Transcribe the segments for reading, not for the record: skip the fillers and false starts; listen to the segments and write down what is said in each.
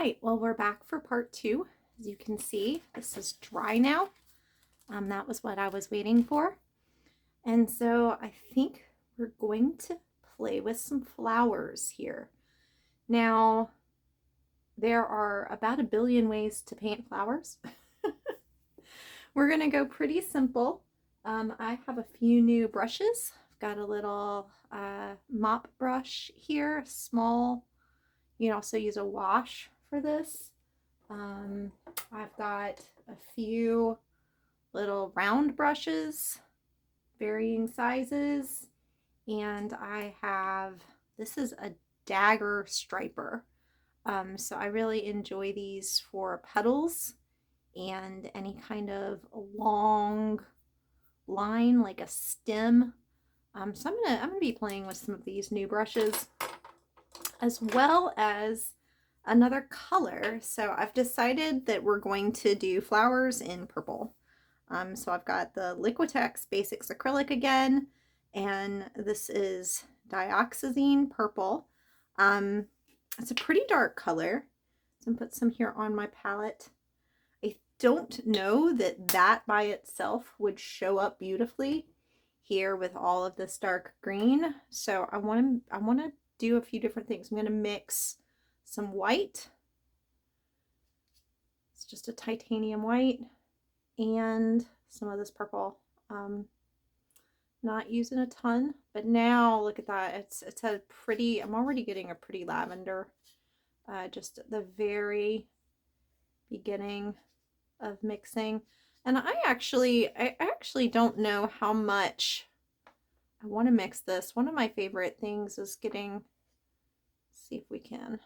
right, well, we're back for part 2. As you can see, this is dry now. That was what I was waiting for. And so I think we're going to play with some flowers here. Now, there are about 1 billion ways to paint flowers. We're going to go pretty simple. I have a few new brushes. I've got a little mop brush here, small. You can also use a wash for this. I've got a few little round brushes, varying sizes, and I have, this is a dagger striper. So I really enjoy these for petals and any kind of long line like a stem. So I'm gonna be playing with some of these new brushes as well as another color. So I've decided that we're going to do flowers in purple. So I've got the Liquitex Basics Acrylic again, and this is Dioxazine Purple. It's a pretty dark color. So I'm gonna put some here on my palette. I don't know that that by itself would show up beautifully here with all of this dark green. So I want to do a few different things. I'm going to mix some white. It's just a titanium white, and some of this purple. Not using a ton, but now look at that. It's a pretty, I'm already getting a pretty lavender just at the very beginning of mixing. And I actually don't know how much I want to mix this. One of my favorite things is getting, let's see if we can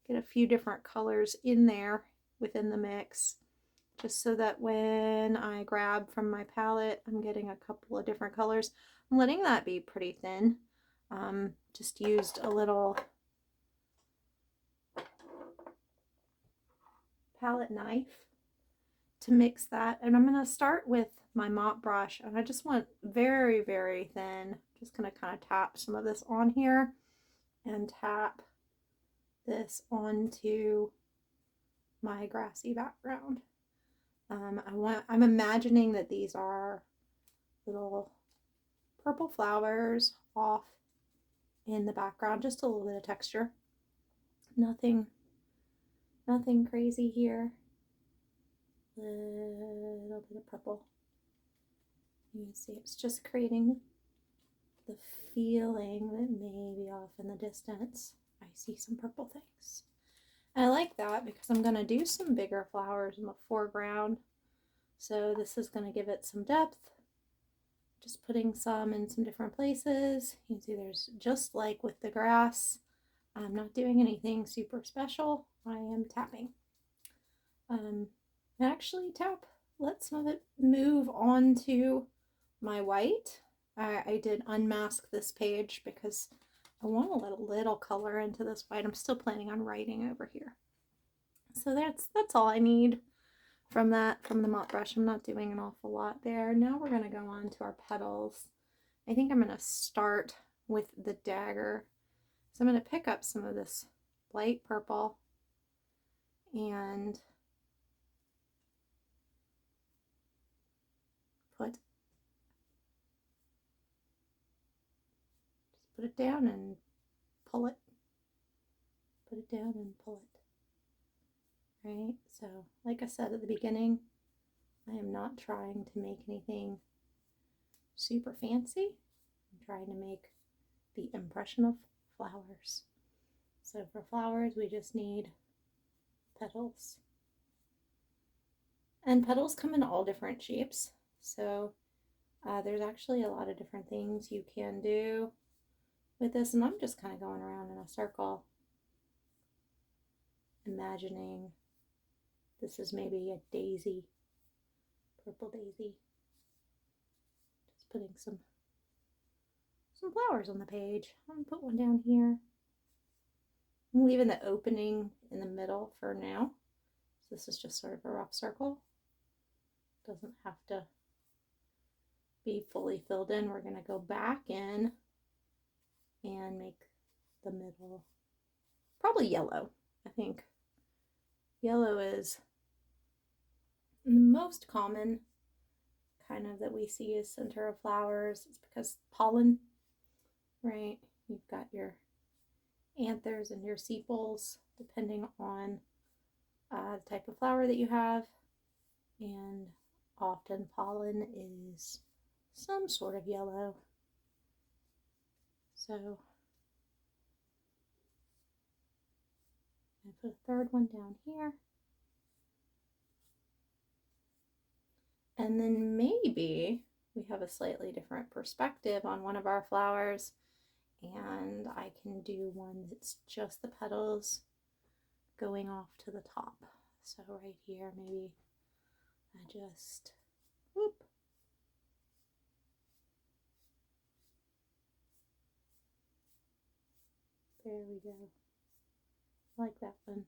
get a few different colors in there within the mix, just so that when I grab from my palette, I'm getting a couple of different colors. I'm letting that be pretty thin. Just used a little palette knife to mix that. And I'm going to start with my mop brush, and I just want very, very thin. Just going to kind of tap some of this on here and tap this onto my grassy background. I'm imagining that these are little purple flowers off in the background, just a little bit of texture. Nothing crazy here. Little bit of purple. You can see it's just creating the feeling that maybe off in the distance I see some purple things. I like that because I'm going to do some bigger flowers in the foreground. So this is going to give it some depth. Just putting some in some different places. You can see there's, just like with the grass, I'm not doing anything super special. I am tapping. Actually let some of it move onto my white. I did unmask this page because I want to let a little color into this white. I'm still planning on writing over here. So that's all I need from the mop brush. I'm not doing an awful lot there. Now we're going to go on to our petals. I think I'm going to start with the dagger. So I'm going to pick up some of this light purple and put it down and pull it. Put it down and pull it. Right? So, like I said at the beginning, I am not trying to make anything super fancy. I'm trying to make the impression of flowers. So for flowers, we just need petals. And petals come in all different shapes. So there's actually a lot of different things you can do with this. And I'm just kind of going around in a circle, imagining this is maybe a daisy, purple daisy. Just putting some flowers on the page. I'm going to put one down here. I'm leaving the opening in the middle for now. So this is just sort of a rough circle. Doesn't have to be fully filled in. We're going to go back in and make the middle probably yellow. I think yellow is the most common kind of that we see as center of flowers. It's because pollen, right? You've got your anthers and your sepals, depending on the type of flower that you have. And often pollen is some sort of yellow. So I put a third one down here. And then maybe we have a slightly different perspective on one of our flowers, and I can do one that's just the petals going off to the top. So right here, maybe I just, whoop. There we go. I like that one.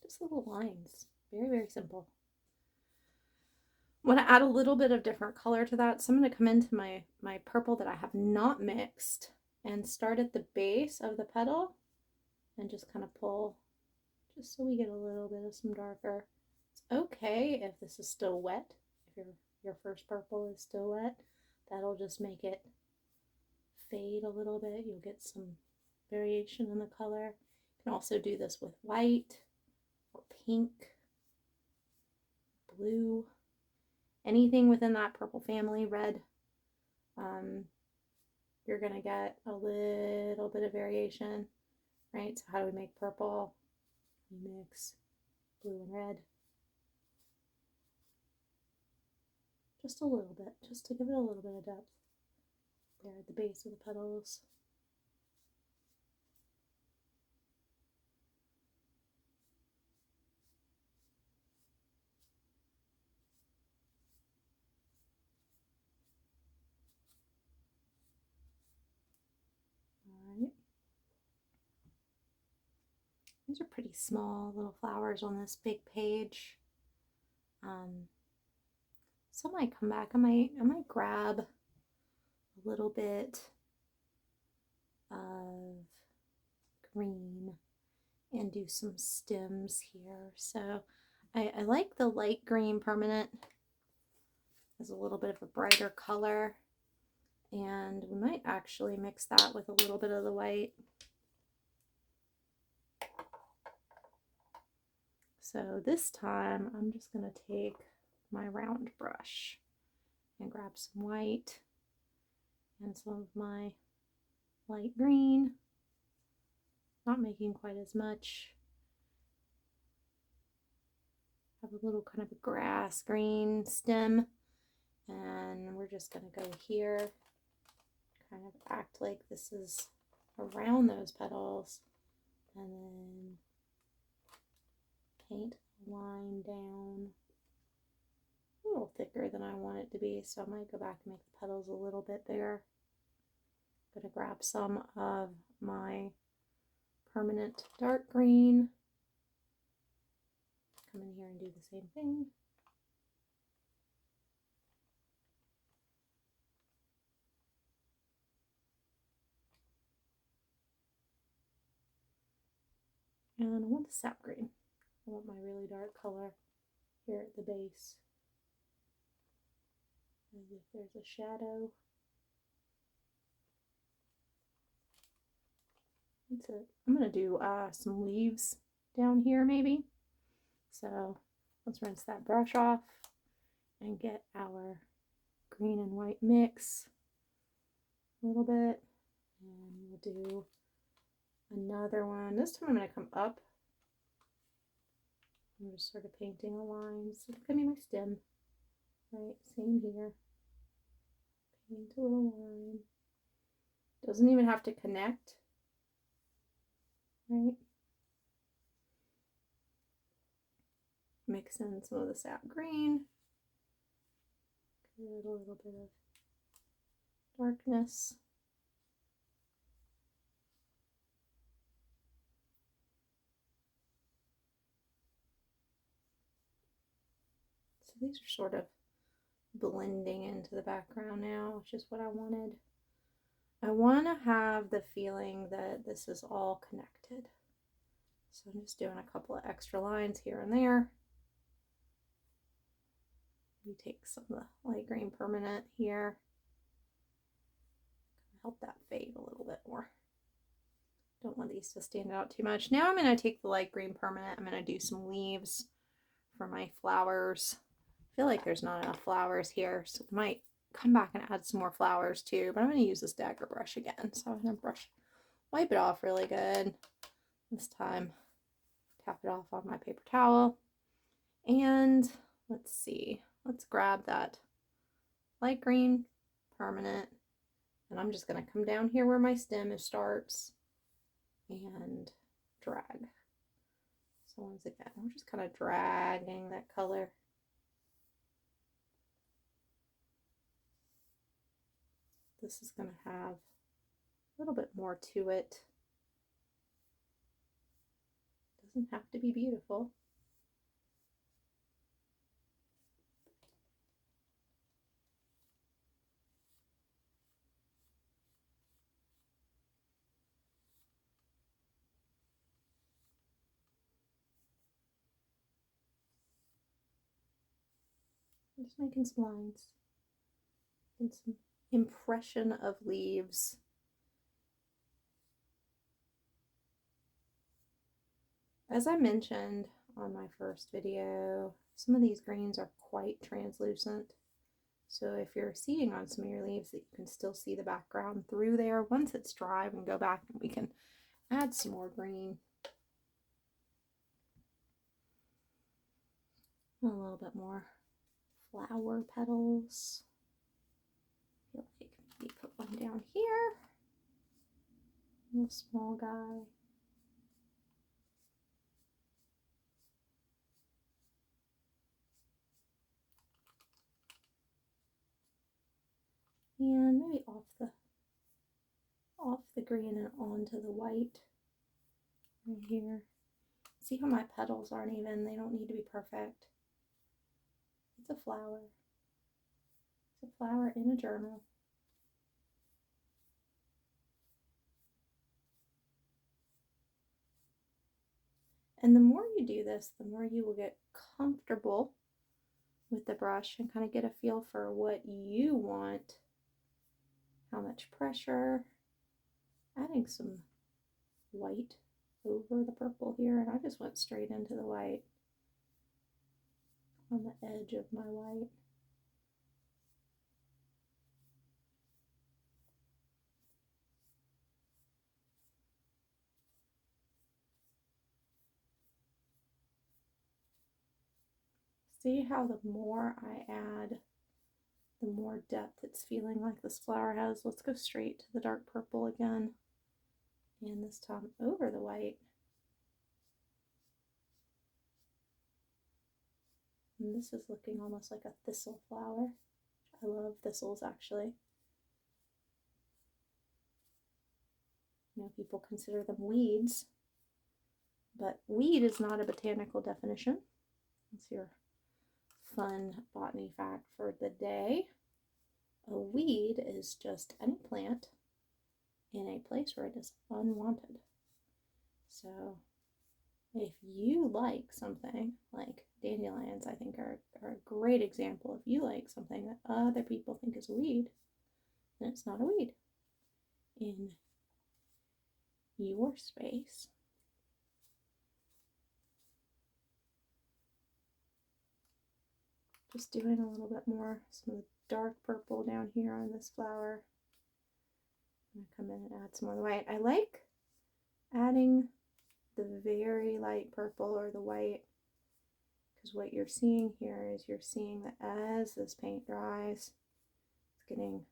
Just little lines. Very, very simple. I want to add a little bit of different color to that. So I'm going to come into my purple that I have not mixed and start at the base of the petal and just kind of pull just so we get a little bit of some darker. It's okay if this is still wet. If your first purple is still wet, that'll just make it fade a little bit. You'll get some variation in the color. You can also do this with white or pink, blue, anything within that purple family, red. You're going to get a little bit of variation, right? So how do we make purple? We mix blue and red. Just a little bit, just to give it a little bit of depth there at the base of the petals. All right. These are pretty small little flowers on this big page. So I might come back. I might grab a little bit of green and do some stems here. So I like the light green permanent. It's a little bit of a brighter color, and we might actually mix that with a little bit of the white. So this time I'm just going to take my round brush and grab some white and some of my light green. Not making quite as much. Have a little kind of a grass green stem, and we're just going to go here, kind of act like this is around those petals, and then paint a line down a little thicker than I want it to be, so I might go back and make the petals a little bit bigger. I'm going to grab some of my permanent dark green, come in here and do the same thing. And I want the sap green. I want my really dark color here at the base, as if there's a shadow. That's it. I'm going to do some leaves down here maybe. So let's rinse that brush off and get our green and white mix a little bit. And we'll do another one. This time I'm going to come up. I'm just sort of painting a line. So it's going to be my stem. Right, same here. Paint a little line. Doesn't even have to connect. Right? Mix in some of the sap green. Give it a little bit of darkness. So these are sort of blending into the background now, which is what I wanted. I want to have the feeling that this is all connected. So I'm just doing a couple of extra lines here and there. You take some of the light green permanent here. Help that fade a little bit more. Don't want these to stand out too much. Now I'm going to take the light green permanent. I'm going to do some leaves for my flowers. I feel like there's not enough flowers here, so I might come back and add some more flowers too, but I'm going to use this dagger brush again. So I'm going to wipe it off really good. This time, tap it off on my paper towel. And let's see, let's grab that light green permanent, and I'm just going to come down here where my stem starts and drag. So once again, we're just kind of dragging that color. This is going to have a little bit more to it. Doesn't have to be beautiful. I'm just making some lines and some impression of leaves. As I mentioned on my first video, some of these greens are quite translucent. So if you're seeing on some of your leaves that you can still see the background through there, once it's dry, we can go back and we can add some more green. A little bit more flower petals. I feel like maybe put one down here. A little small guy. And maybe off the green and onto the white right here. See how my petals aren't even, they don't need to be perfect. It's a flower. It's a flower in a journal. And the more you do this, the more you will get comfortable with the brush and kind of get a feel for what you want, how much pressure. Adding some white over the purple here, and I just went straight into the white on the edge of my white. See how the more I add, the more depth it's feeling like this flower has. Let's go straight to the dark purple again, and this time over the white. And this is looking almost like a thistle flower. I love thistles, actually. You know, people consider them weeds, but weed is not a botanical definition. That's your fun botany fact for the day. A weed is just any plant in a place where it is unwanted. So if you like something, like dandelions, I think are a great example. If you like something that other people think is a weed, then it's not a weed in your space. Just doing a little bit more, some of the dark purple down here on this flower. I'm going to come in and add some more white. I like adding the very light purple or the white, because what you're seeing here is you're seeing that as this paint dries, it's getting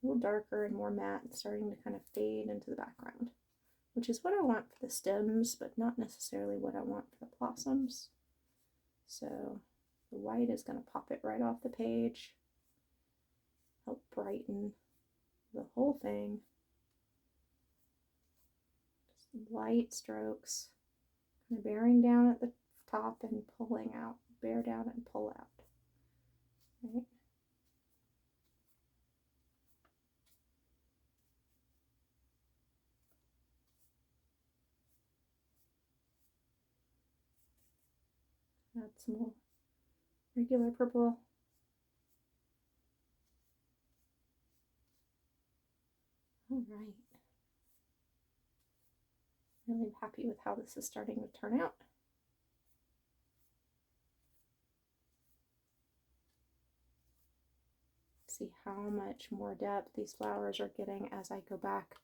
a little darker and more matte and starting to kind of fade into the background, which is what I want for the stems, but not necessarily what I want for the blossoms. So the white is going to pop it right off the page, help brighten the whole thing. Just light strokes, kind of bearing down at the top and pulling out, bear down and pull out. Right? Add some more regular purple. All right. Really happy with how this is starting to turn out. See how much more depth these flowers are getting as I go back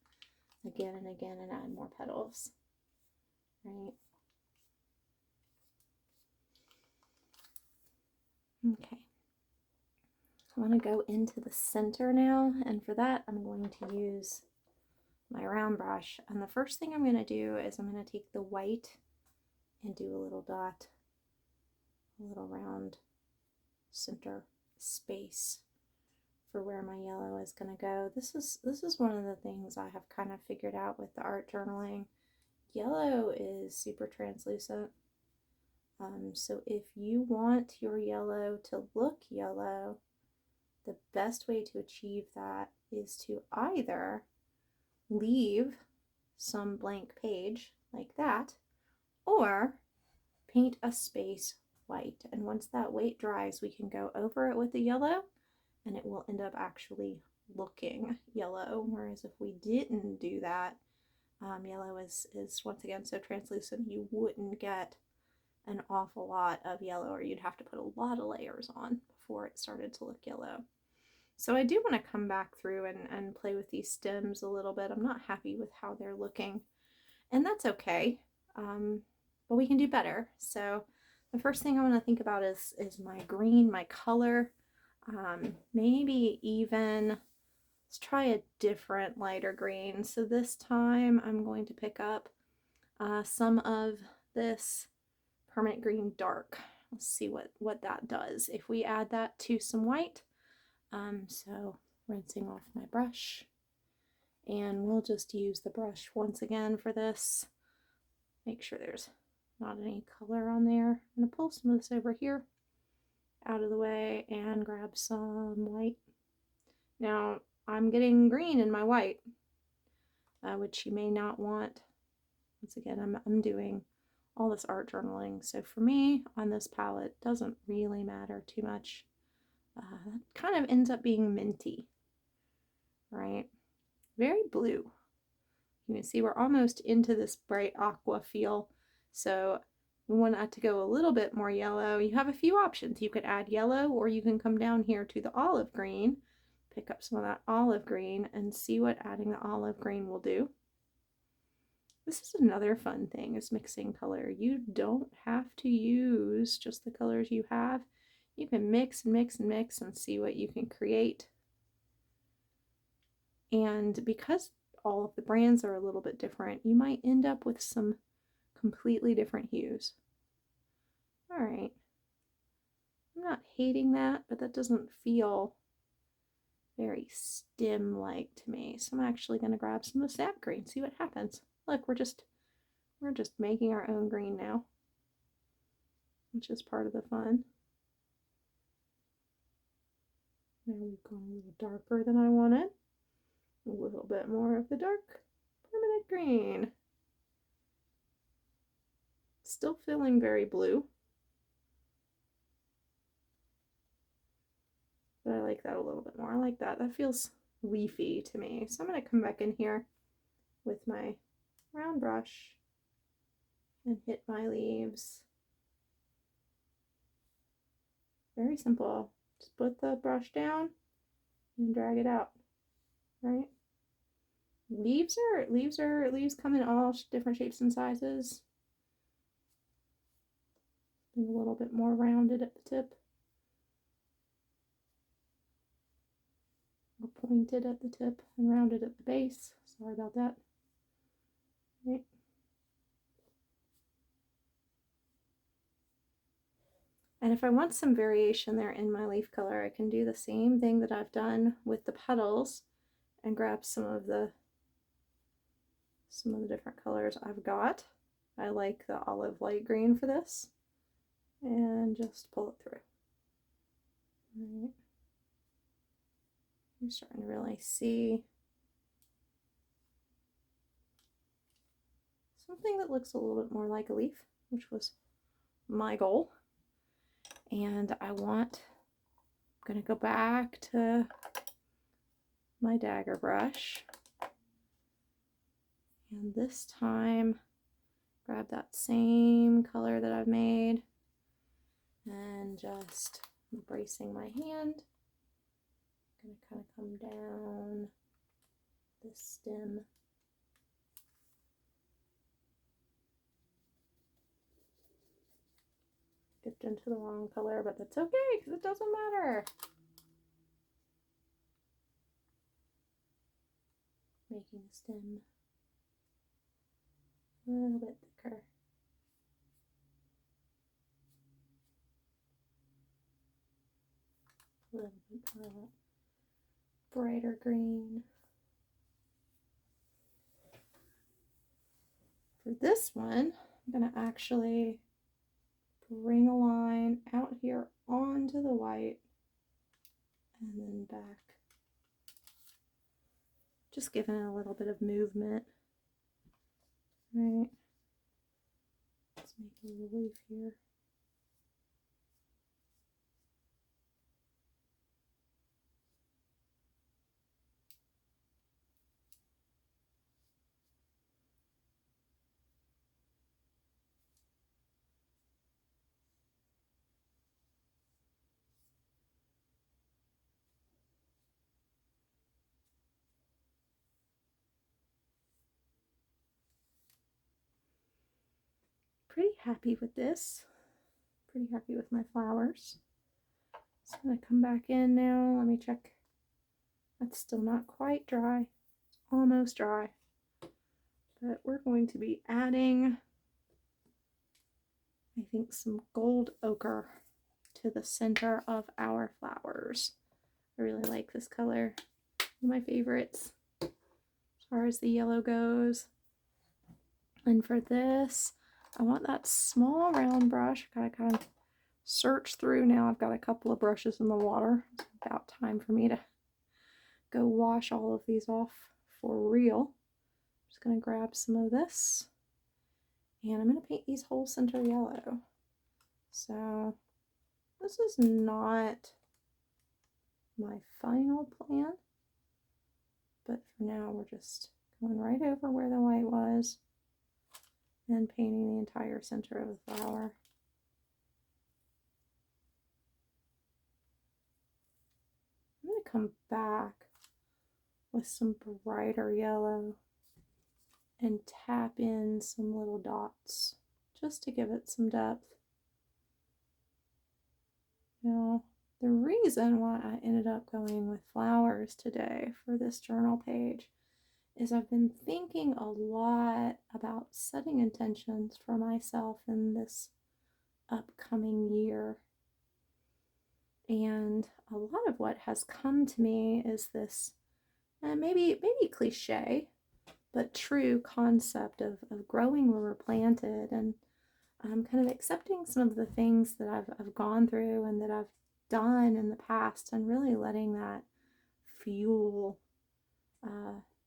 again and again and add more petals, right? Okay. I want to go into the center now, and for that I'm going to use my round brush, and the first thing I'm going to do is I'm going to take the white and do a little dot, a little round center space for where my yellow is going to go. This is one of the things I have kind of figured out with the art journaling. Yellow is super translucent, so if you want your yellow to look yellow, the best way to achieve that is to either leave some blank page like that, or paint a space white. And once that white dries, we can go over it with the yellow and it will end up actually looking yellow. Whereas if we didn't do that, yellow is once again so translucent, you wouldn't get an awful lot of yellow, or you'd have to put a lot of layers on before it started to look yellow. So I do want to come back through and play with these stems a little bit. I'm not happy with how they're looking, and that's okay, but we can do better. So the first thing I want to think about is my green, my color. Maybe even, let's try a different lighter green. So this time I'm going to pick up some of this permanent green dark. Let's see what that does if we add that to some white. So rinsing off my brush, and we'll just use the brush once again for this. Make sure there's not any color on there. I'm going to pull some of this over here out of the way and grab some white. Now I'm getting green in my white, which you may not want. Once again, I'm doing all this art journaling, so for me on this palette it doesn't really matter too much. That kind of ends up being minty, right? Very blue. You can see we're almost into this bright aqua feel, so we want that to go a little bit more yellow. You have a few options. You could add yellow, or you can come down here to the olive green, pick up some of that olive green, and see what adding the olive green will do. This is another fun thing, is mixing color. You don't have to use just the colors you have. You can mix and mix and mix and see what you can create. And because all of the brands are a little bit different, you might end up with some completely different hues. All right. I'm not hating that, but that doesn't feel very stem-like to me. So I'm actually going to grab some of the sap green, see what happens. Look, we're just making our own green now, which is part of the fun. Now we've gone a little darker than I wanted. A little bit more of the dark permanent green. Still feeling very blue, but I like that a little bit more. I like that. That feels leafy to me. So I'm going to come back in here with my round brush and hit my leaves. Very simple. Just put the brush down and drag it out, right? Leaves come in all different shapes and sizes. And a little bit more rounded at the tip, or pointed at the tip and rounded at the base. Sorry about that. Right. And if I want some variation there in my leaf color, I can do the same thing that I've done with the petals and grab some of the different colors I've got. I like the olive light green for this, and just pull it through. All right. I'm starting to really see something that looks a little bit more like a leaf, which was my goal. And I'm going to go back to my dagger brush. And this time, grab that same color that I've made and just bracing my hand. I'm going to kind of come down this stem. Dipped into the wrong color, but that's okay because it doesn't matter. Making the stem a little bit thicker. A little bit more of that brighter green. For this one, I'm going to actually bring a line out here onto the white and then back. Just giving it a little bit of movement. Right. Let's make a little leaf here. Pretty happy with this. Pretty happy with my flowers. So I'm going to come back in now. Let me check. That's still not quite dry. It's almost dry. But we're going to be adding, I think, some Gold Ocher to the center of our flowers. I really like this color. One of my favorites as far as the yellow goes. And for this, I want that small round brush. Gotta kind of search through now. I've got a couple of brushes in the water. It's about time for me to go wash all of these off for real. Just gonna grab some of this and I'm gonna paint these whole center yellow. So this is not my final plan, but for now we're just going right over where the white was and painting the entire center of the flower. I'm going to come back with some brighter yellow and tap in some little dots just to give it some depth. Now, the reason why I ended up going with flowers today for this journal page is I've been thinking a lot about setting intentions for myself in this upcoming year. And a lot of what has come to me is this maybe cliche, but true concept of growing where we're planted, and kind of accepting some of the things that I've gone through and that I've done in the past, and really letting that fuel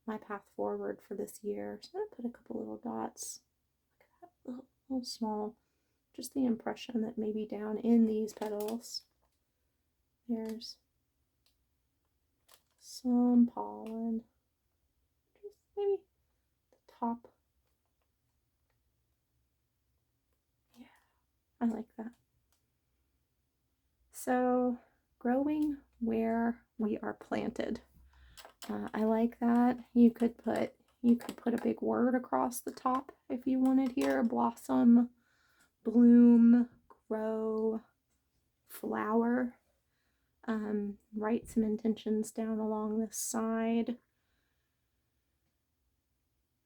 my path forward for this year. So I'm going to put a couple little dots. Look at that, little small. Just the impression that maybe down in these petals, there's some pollen. Just maybe the top. Yeah, I like that. So growing where we are planted. I like that. You could put a big word across the top if you wanted here. Blossom, bloom, grow, flower. Write some intentions down along this side. If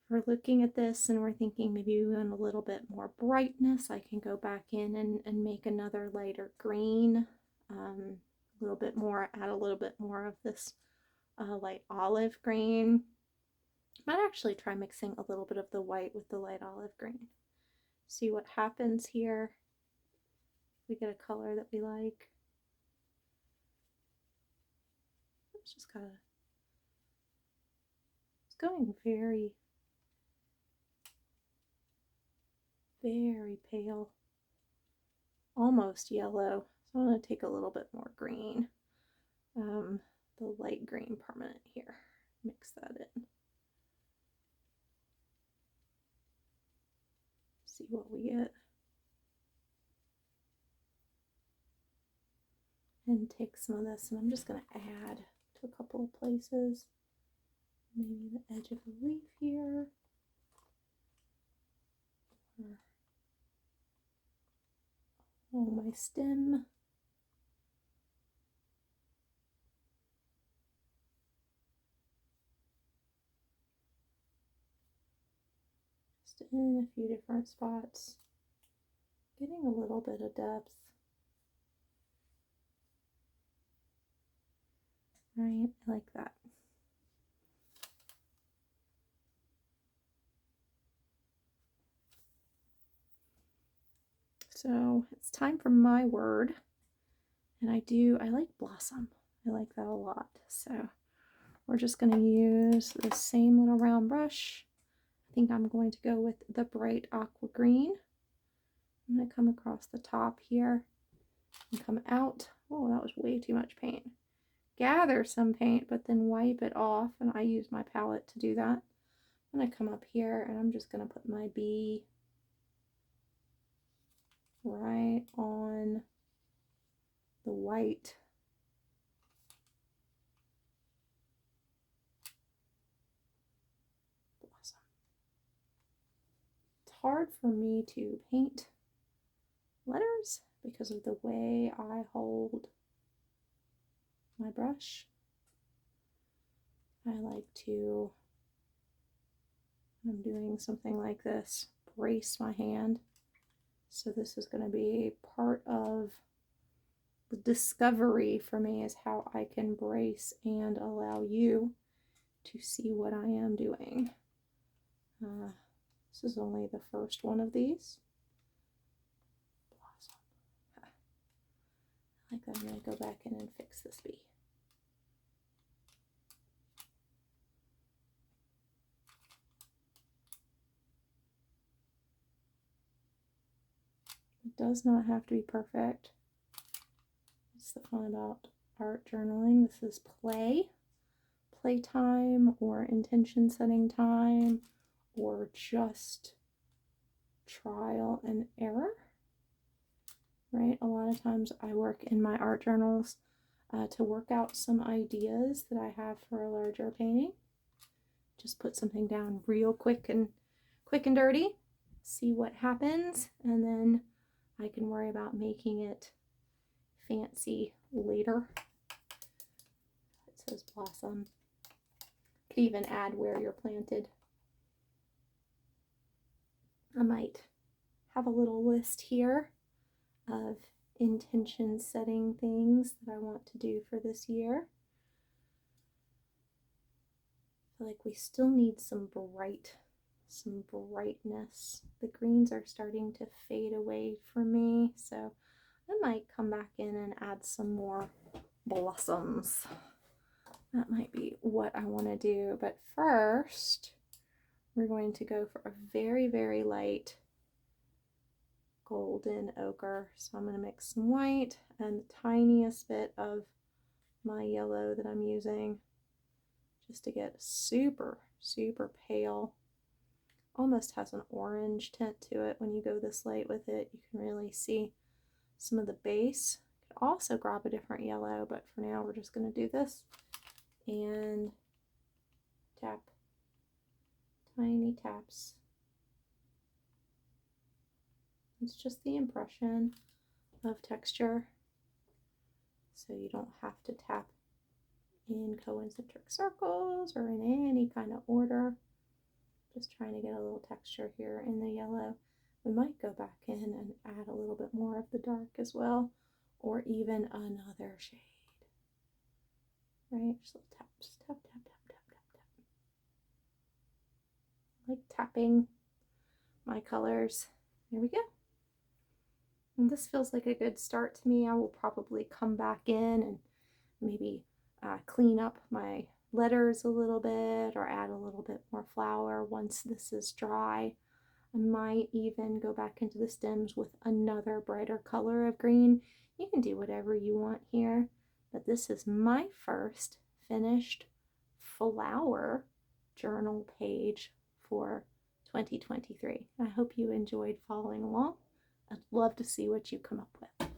we're looking at this and we're thinking maybe we want a little bit more brightness, I can go back in and make another lighter green. A little bit more, add a little bit more of this light olive green. Might actually try mixing a little bit of the white with the light olive green. See what happens here. We get a color that we like. It's just kind of, it's going very, very pale, almost yellow. So I'm going to take a little bit more green, the light green permanent here, mix that in. See what we get. And take some of this, and I'm just going to add to a couple of places. Maybe the edge of a leaf here. Or my stem. Just in a few different spots. Getting a little bit of depth. Right, I like that. So it's time for my word. And I like blossom. I like that a lot. So we're just going to use the same little round brush. I think I'm going to go with the bright aqua green. I'm going to come across the top here and come out. Oh, that was way too much paint. Gather some paint, but then wipe it off, and I use my palette to do that. I'm going to come up here, and I'm just going to put my bee right on the white. Blossom. It's hard for me to paint letters because of the way I hold my brush. I like to, when I'm doing something like this, brace my hand. So this is going to be part of the discovery for me, is how I can brace and allow you to see what I am doing. This is only the first one of these. Blossom. I like that. I'm going to go back in and fix this bee. It does not have to be perfect. That's the fun about art journaling. This is playtime, or intention setting time, or just trial and error, right? A lot of times I work in my art journals to work out some ideas that I have for a larger painting. Just put something down real quick and dirty, see what happens, and then I can worry about making it fancy later. It says blossom. Could even add where you're planted. I might have a little list here of intention setting things that I want to do for this year. I feel like we still need some brightness. The greens are starting to fade away for me, so I might come back in and add some more blossoms. That might be what I want to do, but first we're going to go for a very, very light golden ochre. So I'm going to mix some white and the tiniest bit of my yellow that I'm using, just to get super, super pale. Almost has an orange tint to it. When you go this light with it, you can really see some of the base. You could also grab a different yellow, but for now we're just going to do this and tap, tiny taps. It's just the impression of texture, so you don't have to tap in concentric circles or in any kind of order. Just trying to get a little texture here in the yellow. We might go back in and add a little bit more of the dark as well, or even another shade. Right, just little taps, tap, tap, tap, tap, tap, tap. I like tapping my colors. There we go. And this feels like a good start to me. I will probably come back in and maybe clean up my letters a little bit, or add a little bit more flower once this is dry. I might even go back into the stems with another brighter color of green. You can do whatever you want here, but this is my first finished flower journal page for 2023. I hope you enjoyed following along. I'd love to see what you come up with.